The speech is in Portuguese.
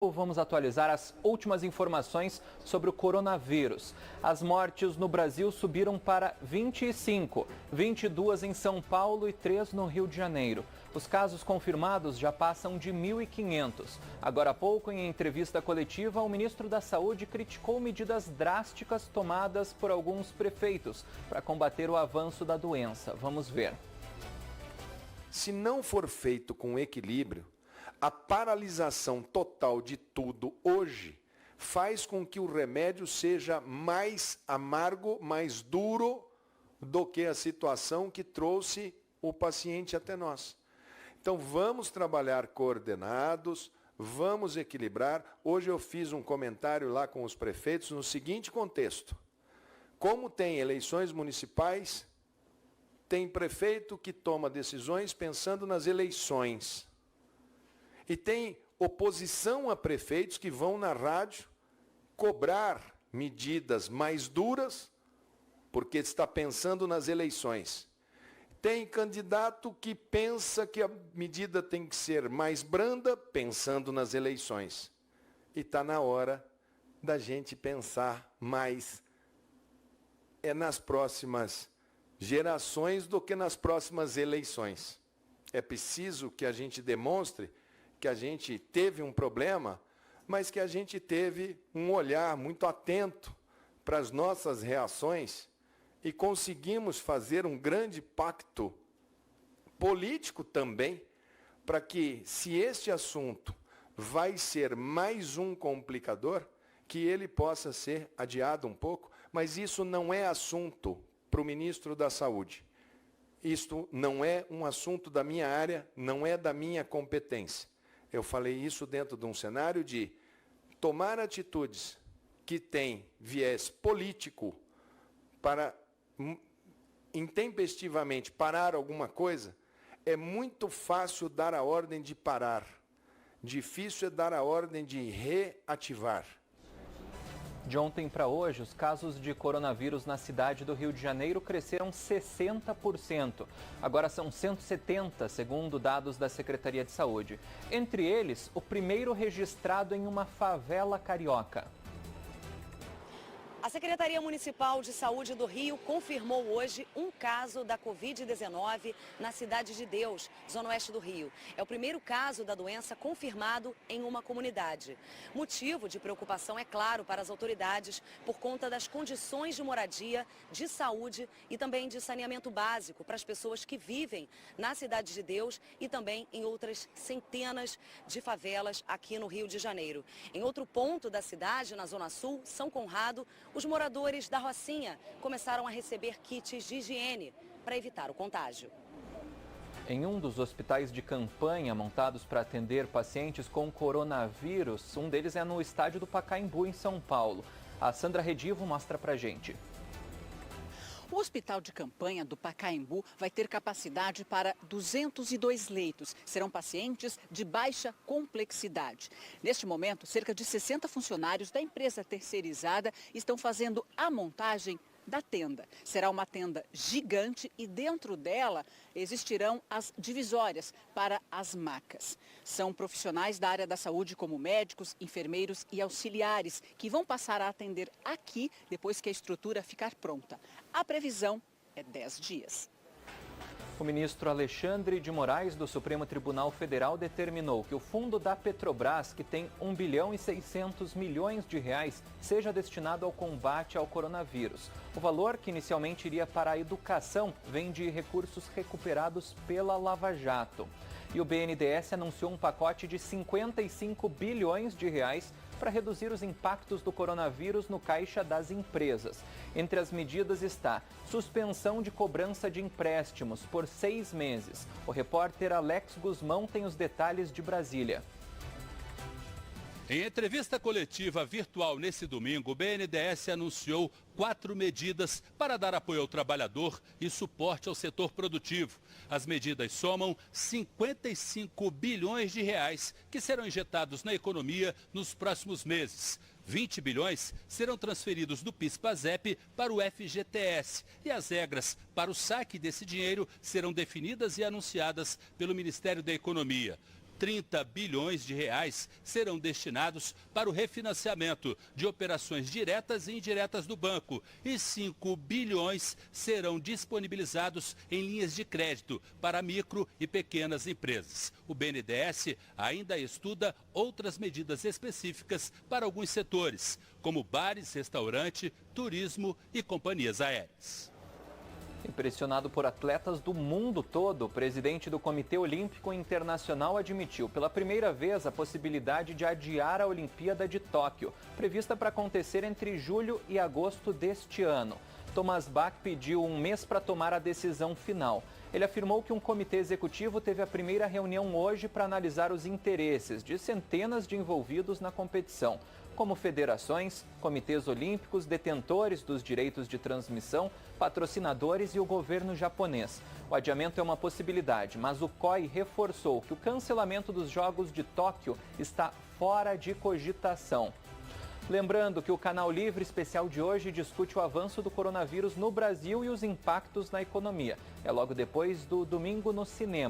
Vamos atualizar as últimas informações sobre o coronavírus. As mortes no Brasil subiram para 25, 22 em São Paulo e 3 no Rio de Janeiro. Os casos confirmados já passam de 1.500. Agora há pouco, em entrevista coletiva, o ministro da Saúde criticou medidas drásticas tomadas por alguns prefeitos para combater o avanço da doença. Vamos ver. Se não for feito com equilíbrio, a paralisação total de tudo hoje faz com que o remédio seja mais amargo, mais duro do que a situação que trouxe o paciente até nós. Então vamos trabalhar coordenados, vamos equilibrar. Hoje eu fiz um comentário lá com os prefeitos no seguinte contexto. Como tem eleições municipais, tem prefeito que toma decisões pensando nas eleições. E tem oposição a prefeitos que vão na rádio cobrar medidas mais duras porque está pensando nas eleições. Tem candidato que pensa que a medida tem que ser mais branda pensando nas eleições. E está na hora da gente pensar mais nas próximas gerações do que nas próximas eleições. É preciso que a gente demonstre que a gente teve um problema, mas que a gente teve um olhar muito atento para as nossas reações e conseguimos fazer um grande pacto político também, para que, se este assunto vai ser mais um complicador, que ele possa ser adiado um pouco, mas isso não é assunto para o ministro da Saúde. Isto não é um assunto da minha área, não é da minha competência. Eu falei isso dentro de um cenário de tomar atitudes que têm viés político para intempestivamente parar alguma coisa. É muito fácil dar a ordem de parar. Difícil é dar a ordem de reativar. De ontem para hoje, os casos de coronavírus na cidade do Rio de Janeiro cresceram 60%. Agora são 170, segundo dados da Secretaria de Saúde. Entre eles, o primeiro registrado em uma favela carioca. A Secretaria Municipal de Saúde do Rio confirmou hoje um caso da Covid-19 na Cidade de Deus, zona oeste do Rio. É o primeiro caso da doença confirmado em uma comunidade. Motivo de preocupação, é claro, para as autoridades por conta das condições de moradia, de saúde e também de saneamento básico para as pessoas que vivem na Cidade de Deus e também em outras centenas de favelas aqui no Rio de Janeiro. Em outro ponto da cidade, na Zona Sul, São Conrado, os moradores da Rocinha começaram a receber kits de higiene para evitar o contágio. Em um dos hospitais de campanha montados para atender pacientes com coronavírus, um deles é no estádio do Pacaembu, em São Paulo. A Sandra Redivo mostra pra gente. O hospital de campanha do Pacaembu vai ter capacidade para 202 leitos. Serão pacientes de baixa complexidade. Neste momento, cerca de 60 funcionários da empresa terceirizada estão fazendo a montagem da tenda. Será uma tenda gigante e dentro dela existirão as divisórias para as macas. São profissionais da área da saúde como médicos, enfermeiros e auxiliares que vão passar a atender aqui depois que a estrutura ficar pronta. A previsão é 10 dias. O ministro Alexandre de Moraes, do Supremo Tribunal Federal, determinou que o fundo da Petrobras, que tem 1 bilhão e 600 milhões de reais, seja destinado ao combate ao coronavírus. O valor, que inicialmente iria para a educação, vem de recursos recuperados pela Lava Jato. E o BNDES anunciou um pacote de 55 bilhões de reais para reduzir os impactos do coronavírus no caixa das empresas. Entre as medidas está suspensão de cobrança de empréstimos por 6 meses. O repórter Alex Guzmão tem os detalhes de Brasília. Em entrevista coletiva virtual nesse domingo, o BNDES anunciou 4 medidas para dar apoio ao trabalhador e suporte ao setor produtivo. As medidas somam 55 bilhões de reais que serão injetados na economia nos próximos meses. 20 bilhões serão transferidos do PIS/PASEP para o FGTS e as regras para o saque desse dinheiro serão definidas e anunciadas pelo Ministério da Economia. 30 bilhões de reais serão destinados para o refinanciamento de operações diretas e indiretas do banco e 5 bilhões serão disponibilizados em linhas de crédito para micro e pequenas empresas. O BNDES ainda estuda outras medidas específicas para alguns setores, como bares, restaurante, turismo e companhias aéreas. Impressionado por atletas do mundo todo, o presidente do Comitê Olímpico Internacional admitiu pela primeira vez a possibilidade de adiar a Olimpíada de Tóquio, prevista para acontecer entre julho e agosto deste ano. Thomas Bach pediu um mês para tomar a decisão final. Ele afirmou que um comitê executivo teve a primeira reunião hoje para analisar os interesses de centenas de envolvidos na competição, como federações, comitês olímpicos, detentores dos direitos de transmissão, patrocinadores e o governo japonês. O adiamento é uma possibilidade, mas o COI reforçou que o cancelamento dos Jogos de Tóquio está fora de cogitação. Lembrando que o Canal Livre Especial de hoje discute o avanço do coronavírus no Brasil e os impactos na economia. É logo depois do Domingo no Cinema.